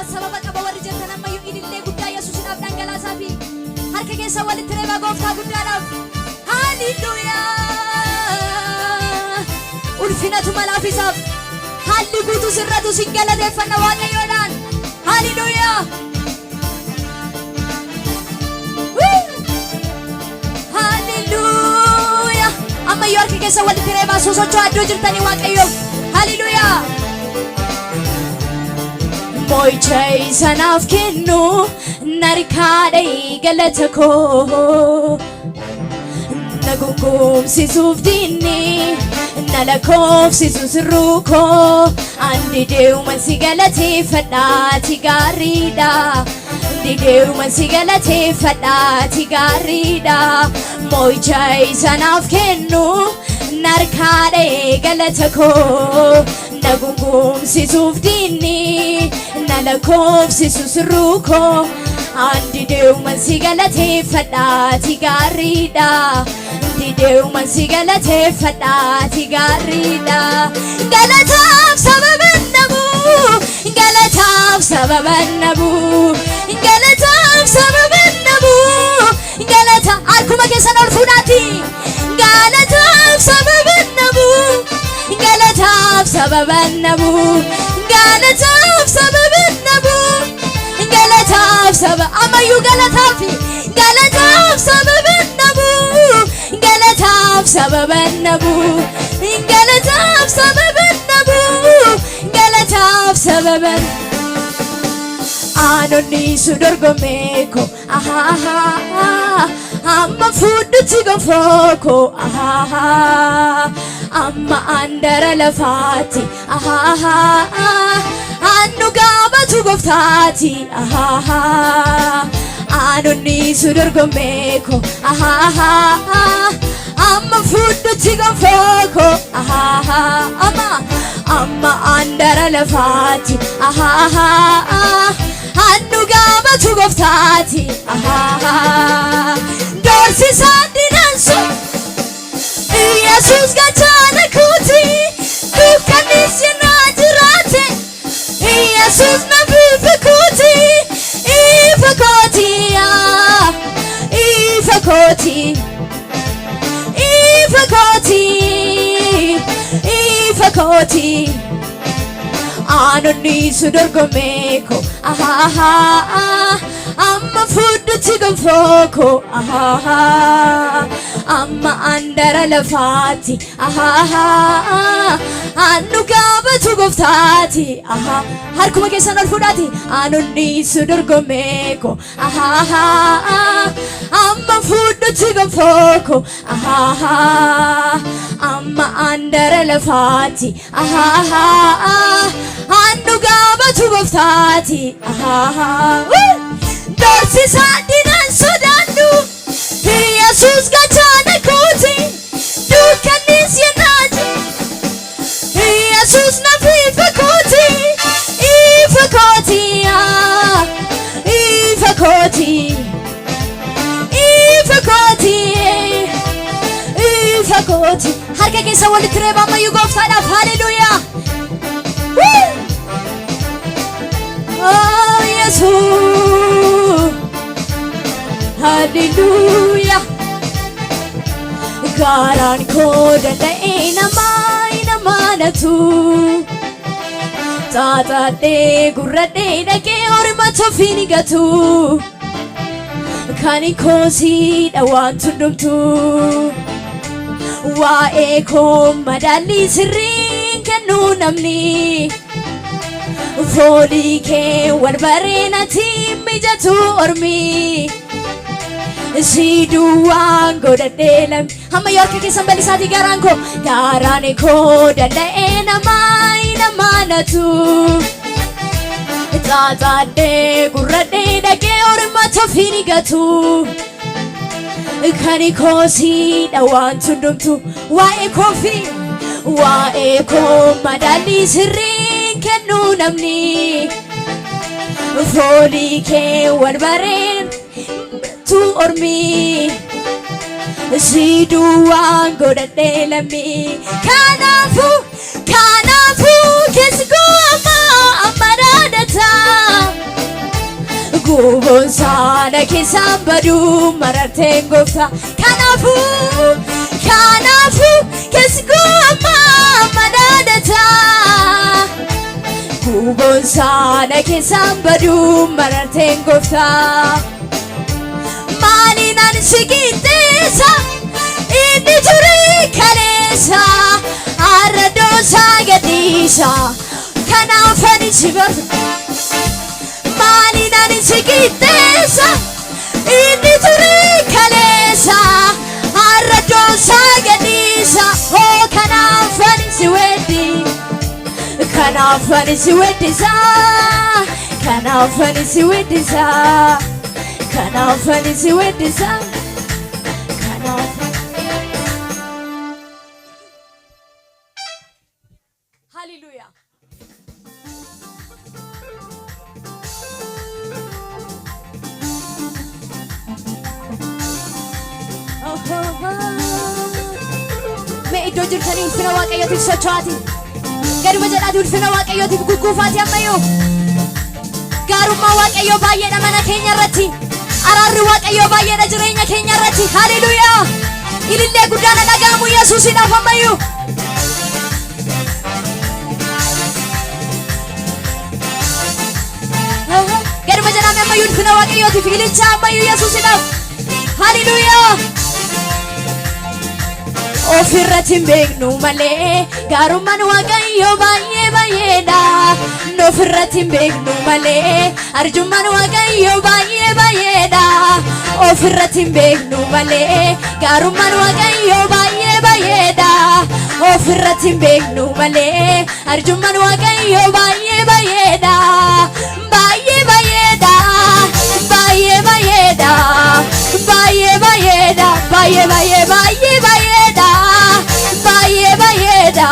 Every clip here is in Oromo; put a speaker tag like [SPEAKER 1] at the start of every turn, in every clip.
[SPEAKER 1] sababa qaba warri jettan amma yoo ilillee guddaa Yesuusinaaf dhangalaasaa fi harka keessa walitti reebaa gooftaa guddaadhaaf. Hallelujaa. Ulfinatu malaaf isaaf. Haalli guutuu sirratu sin galateeffanna Waaqayyoodhaan. Hallelujaa. Hallelujaa. Amma yoo harka keessa walitti reebaa sosocho'aa iddoo jirtanii Waaqayyoof. Hallelujaa. Mo'icha isanaaf kennu narkaadhee galata koo nagugumsisuuf diinni nalakoofsisu sirruu koo andideewuman si galateeffadhaati gaariidha andideewuman si galateeffadhaati gaariidha mo'icha isanaaf kennu narkaadhee galata koo nagugumsisuuf diinni nalakoofsisu sirruu koo andideewuman si galateeffadhaati gaariidha andideewuman si galateeffadhaati gaariidha galataaf sababan nabu galataaf sababan nabu galataaf sababan nabu galata harkuma keessan ol fuudhaati galataaf sababan nabu galataaf sababan nabu galataaf sababan nabu galataaf sababa amayyuu galataaf galataaf sababan nabu galataaf sababan nabu galataaf sababan nabu galataaf sababan anonni sudorgomeko amma fuddutti gonfoko amma andara lafati annu gaabatu goftaati anonni sudorgomeko amma fuddutti gonfoko amma andara lafati annu gaabatu goftaati dorsisaan dinansu Yesus gachana kuti dukkanis yenaa jiraate Yesus na bifa kuti ifa koti ifa koti ifa koti ifa koti anonni sudorgomeko amma fuddutti gonfoko amma andara lafati annu gaabatu goftaati harkuma keessan ol fuudhaati anonni sudorgomeko amma fuddutti gonfoko amma andara lafati annu gaabatu goftaati dorsisaan dinaan sodaannu Yesus gachana kuti dukkanis yenaaji Yesus na ifa koti ifa koti ifa koti ifa koti ifa koti harka keessa walitti reebaa ammayyuu gooftaadhaaf hallelujaa oh Yesus hallelujah garaan koo danda'ee namanatu xaaxadhee gurradhee dhaqee ormatu ofiin gatu kan koosiidha waan hundumtu waa'ee koo madaalii sirriin kennuu namni foolii kee wal bareenati mijatu ormi Siduwaan godhadhee lammi hamma yoo harka keessan bal'isaati garaan koo danda'ee namanatu xaaxadhee gurradhee dhaqee ormatu ofiin gatu kan koosiidha waan hundumtu waa'ee koo madaalii sirriin kennuu namni foolii kee wal bareen tu ormi siduwaan godhadhee lammi kanaafuu keessi koo amma dhaadhata keessaan baduu mararteen gooftaa. Kanaafuu keessi koo amma madaalataa. Guboon sana keessaan baduu mararteen gooftaa. Maaliin ani si qixxeessa inni turii kaleessa arradoosaa gadhiisa kanaaf ani si barra. Maaliin ani si qixxeessa inni turii kaleessa arradoosaa gadhiisa kanaaf ani si weddi. Kanaaf ani si weddisa. Kanaaf ani si weddisa. Kanaaf ani si weddisa. Kanaaf. Hallelujah. Mee iddoo jirtanii ulfina Waaqayyootiif socho'aatii. Gaduma jedhaati ulfina Waaqayyootiif gugguufaati ammayyuu. Gaarummaa Waaqayyoo baay'eedha mana keenya irratti. Araarri Waaqayyoo baay'eedha jireenya keenya irratti. Hallelujaa. Ilillee guddaan dhaga'amu Yesuusiidhaaf ammayyuu. Gaduma jedhaami ammayyuu ulfina Waaqayyootiif ilicha ammayyuu Yesuusiidhaaf. Hallelujaa. Ofirratti hin beeknu malee gaarummaan Waaqayyoo baay'ee baay'eedha. Ofirratti hin beeknu malee arjummaan Waaqayyoo baay'ee baay'eedha. Ofirratti hin beeknu malee gaarummaan Waaqayyoo baay'ee baay'eedha. Ofirratti hin beeknu malee arjummaan Waaqayyoo baay'ee baay'eedha. Baay'ee baay'eedha. Baay'ee baay'eedha. Baay'ee baay'eedha. Baay'ee baay'ee baay'ee baay'eedha. Baay'ee baay'eedha.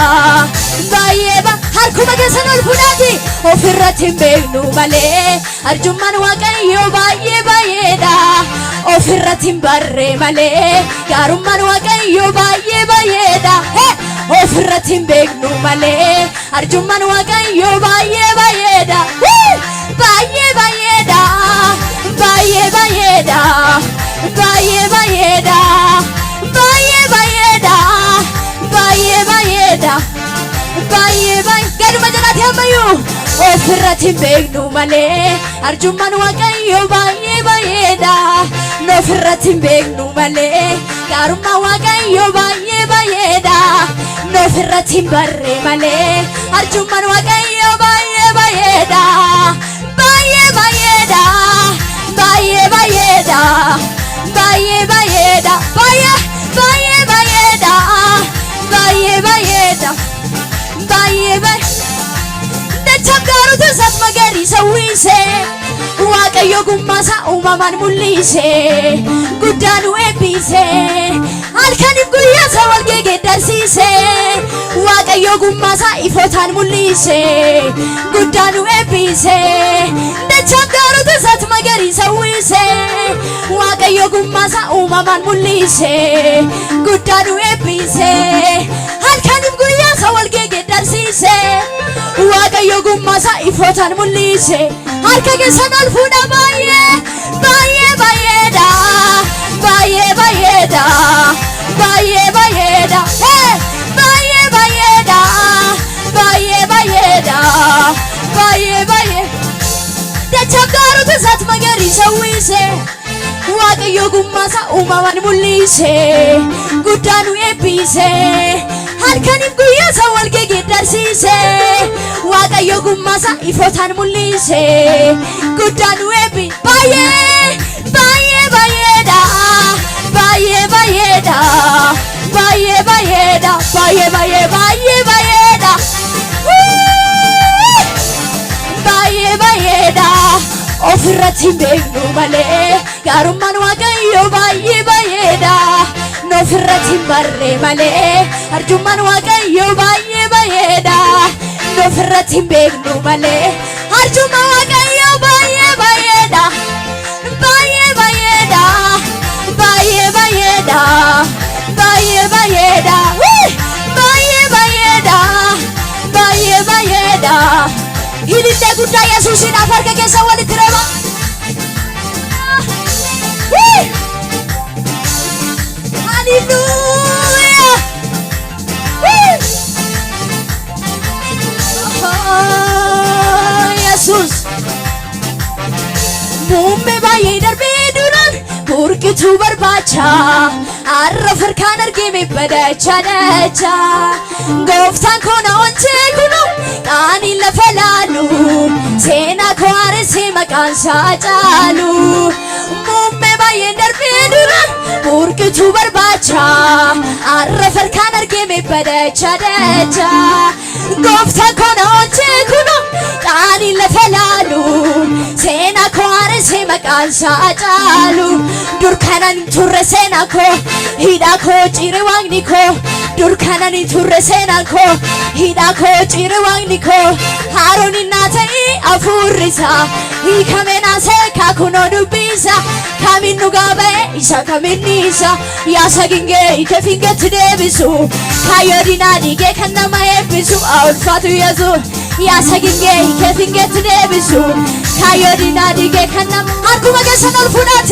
[SPEAKER 1] Baay'ee harkuma keessan ol fuudhaati. Ofirratti hin beeknu malee arjummaan Waaqayyoo baay'ee baay'eedha. Ofirratti hin barre malee gaarummaan Waaqayyoo baay'ee baay'eedha. Ofirratti hin beeknu malee arjummaan Waaqayyoo baay'ee baay'eedha. Baay'ee baay'eedha. Baay'ee baay'eedha. Baay'ee baay'eedha. Baay'ee baay'eedha. Baay'ee baay'eedha. Baay'ee baay'ee gaduma jedhaati ammayyuu. Ofirratti hin beeknu malee arjummaan Waaqayyoo baay'ee baay'eedha. Ofirratti hin beeknu malee gaarummaan Waaqayyoo baay'ee baay'eedha. Ofirratti hin barre malee arjummaan Waaqayyoo baay'ee baay'eedha. Baay'ee baay'eedha. Baay'ee baay'eedha. Baay'ee baay'eedha. Baay'ee baay'eedha. Baay'ee baay'eedha. Baay'ee baay'ee dachagaarutu isaat magariisa uwwise. Waaqayyo gummaasaa uumamaan mul'ise. Guddaan eebbise. Halkaniif guyyaasaa wal geeddarsiise. Waaqayyo gummaasaa ifootaan mul'ise. Guddaan eebbise. Dachagaarutu isaat magariisa uwwise. Waaqayyo gummaasaa uumamaan mul'ise. Guddaan eebbise. Halkaniif guyyaasaa wal geeddarsiise. Waaqayyo gummaasaa ifootaan mul'ise. Harka keessan ol fuudha baay'ee. Baay'ee baay'eedha. Baay'ee baay'eedha. Baay'ee baay'eedha. Baay'ee baay'eedha. Baay'ee baay'eedha. Baay'ee baay'ee dachagaarutu isaat magariisa uwwise. Waaqayyo gummaasaa uumamaan mul'ise. Guddaan eebbise. Halkaniif guyyaasaa wal geeddarsiise. Waaqayyo gummaasaa ifootaan mul'ise. Guddaan eebbise. Baay'ee baay'ee baay'eedha. Baay'ee baay'eedha. Baay'ee baay'eedha. Baay'ee baay'ee baay'ee baay'eedha. Baay'ee baay'eedha. Ofirratti hin beeknu malee gaarummaan Waaqayyoo baay'ee baay'eedha. Ofirratti hin barre malee arjummaan Waaqayyoo baay'ee baay'eedha. Ofirratti hin beeknu malee arjummaan Waaqayyoo baay'ee baay'eedha. Baay'ee baay'eedha. Baay'ee baay'eedha. Baay'ee baay'eedha. Baay'ee baay'eedha. Baay'ee baay'eedha. Ilillee guddaa Yesuusiidhaaf harka keessa walitti reeba. ሃሌሉያ ኢየሱስ ሙሜ ባዬ ደርቤ ዱራን ቡርቂቱ በርባቻ አረፈር ካን አርጌሜ በደቻ ደቻ ጎፍታን ኮና ወንቼ ኩኖ ቃኒ ለፈላሉ ሴና ኮአረሴ መቃን ሳጫሉ ሙሜ ባዬ ደርቤ ዱራን ቡርቂቱ በርባቻ አረፈር ካን አርጌሜ በደቻ ደቻ ጎፍታን ኮና ወንቼ ኩኖ ቃኒ ለፈላሉ ሴና ኮአረሴ መቃን ሳጫሉ ዱርካናን ቱረ ሴናኮ ሂዳኮ ጭሬ ዋግኒኮ ዱርካናን ቱረ ሴናኮ ሂዳኮ ጭሬ ዋግኒኮ ሃሮኒ ናተይ አፉሪሳ ሂከሜና ሴካኩኖ ዱቢሳ ካሚኑ ጋበ ኢሳ ካሚኒሳ ያሰግንጌ ኢከፊንገት ደብሱ ካዮዲና ዲጌ ከነማ ኤብሱ አውልፋቱ የዙ ያሰግንጌ ኢከፊንገት ደብሱ ካዮዲና ዲጌ ከነማ አርኩመ ገሰነል ፉዳቲ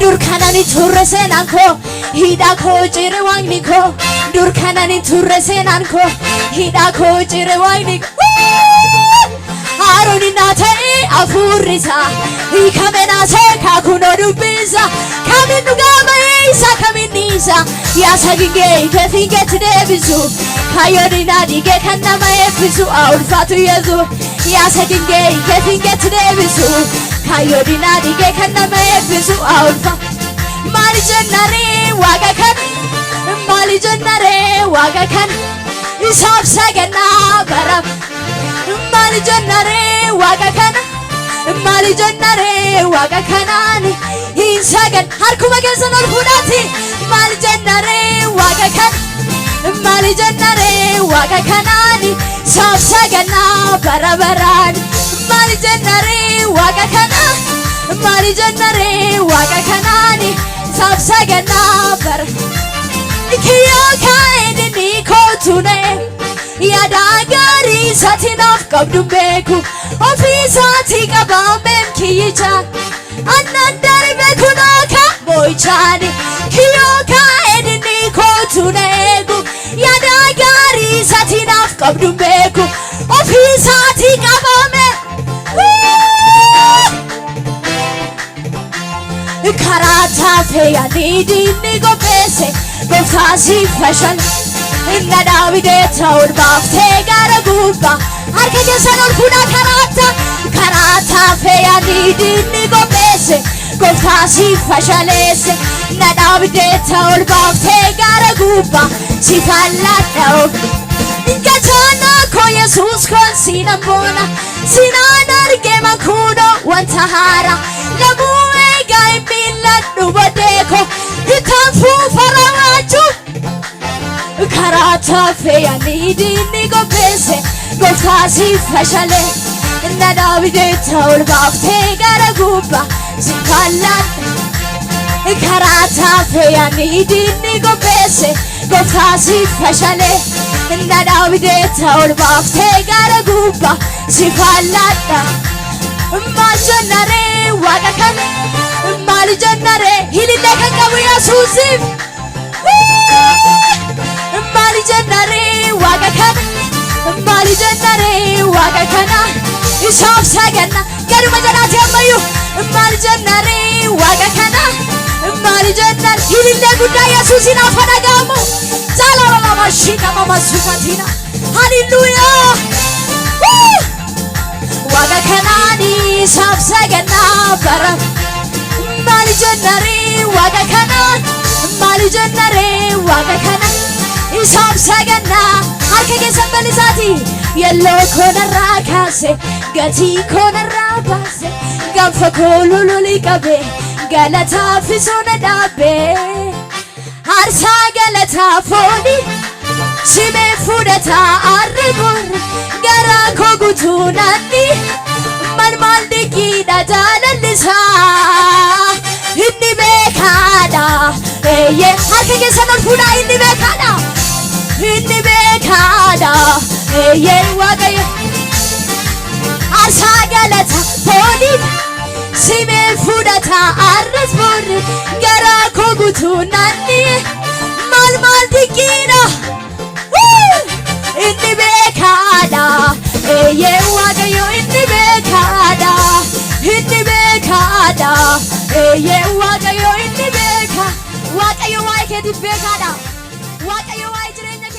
[SPEAKER 1] ዱርካናኒ ቱረ ሴናንኮ ሂዳኮ ጭሬ ዋግኒኮ ዱርካናኒ ቱረ ሴናንኮ ሂዳኮ ጭሬ ዋግኒኮ ሃሮኒ ናተይ አፉሪሳ ሂከሜና ሴካኩኖ ዱቢሳ ካሚኑ ጋበይሳ ካሚኒሳ ያሰግንጌ ኢከፊንጌት ደብሱ ካዮዲና ዲጌ ከነማ ኤብሱ አውልፋቱ የዙ ያሰግንጌ ኢከፊንጌት ደብሱ ካዮዲና ዲጌ ከነማ ኤብሱ አውልፋ ማሊ ጀነሬ ዋጋ ከን ማሊ ጀነሬ ዋጋ ከን ኢሳብ ሰገና በረም ማሊ ጀነሬ ዋጋ ከን ማሊ ጀነሬ ዋጋ ከናኒ ኢንሰገን ሃርኩመ ገዘነል ፉዳቲ ማሊ ጀነሬ ዋጋ ከን ማሊ ጀነሬ ዋጋ ከናኒ ሳብ ሰገና በረበራን ማሊ ጀነሬ ዋጋ ከና ማሊ ጀነሬ ዋጋ ከናኒ ሳብ ሰገና በር ኪዮ ካይድኒ ኮቱኔ ያዳጋሪ ሳቲናፍ ቀብዱን ቤኩ ኦፊሳቲ ቀባሜም ኪይቻ አናዳሪ ቤኩኖካ ቦይቻኒ ኪዮ ካይድኒ ኮቱኔጉ ያዳጋሪ ሳቲናፍ ቀብዱን ቤኩ ኦፊሳቲ ቀባሜ Karatafe anidini gopese goftasi fashion inna Davide taur bafte gara gubba harke kesanol funa karatafe anidini gopese goftasi fashalese inna Davide taur bafte gara gubba si fallatao Gachana ko Jesus kon sinambona sinanarge makuno wantahara lamuwe gai milladhu bodeko hikanfu farawachu karatafe anidini gopese goftasi fashale inna Davide taur bafte gara gubba si fallat karatafe anidini gopese goftasi fashale inna Davide taur bafte gara gubba si fallatta mal jannare waga kan mal jannare hilile kan qabu yesuusif mal jannare waga kan mal jannare waga kana isaaf saganna garuma janaati ammayyu mal jannare waga kana mal jannar hilile guddaa yesuusin afadagamu Zalala mashina mama sukatina hallelujah waga kanani sabsagana bara mali jannare waga kana mali jannare waga kana sabsagana harke ke sambalisati yello kona rakase gati kona rabase gamfa kolululi kabe galata fisona dabe harsa galata foni sime fudata arbur gara kogutu nani man maldiki da jalalisa inni bekada ye harke ke sanol fuda inni bekada ye wagaye harsa galata foni sime fudata arbur gara kogutu nani beekadha eeyyee waaqayyo inni beeka waaqayyo waa'ee keetiif beekaadha waaqayyo waa'ee jireenya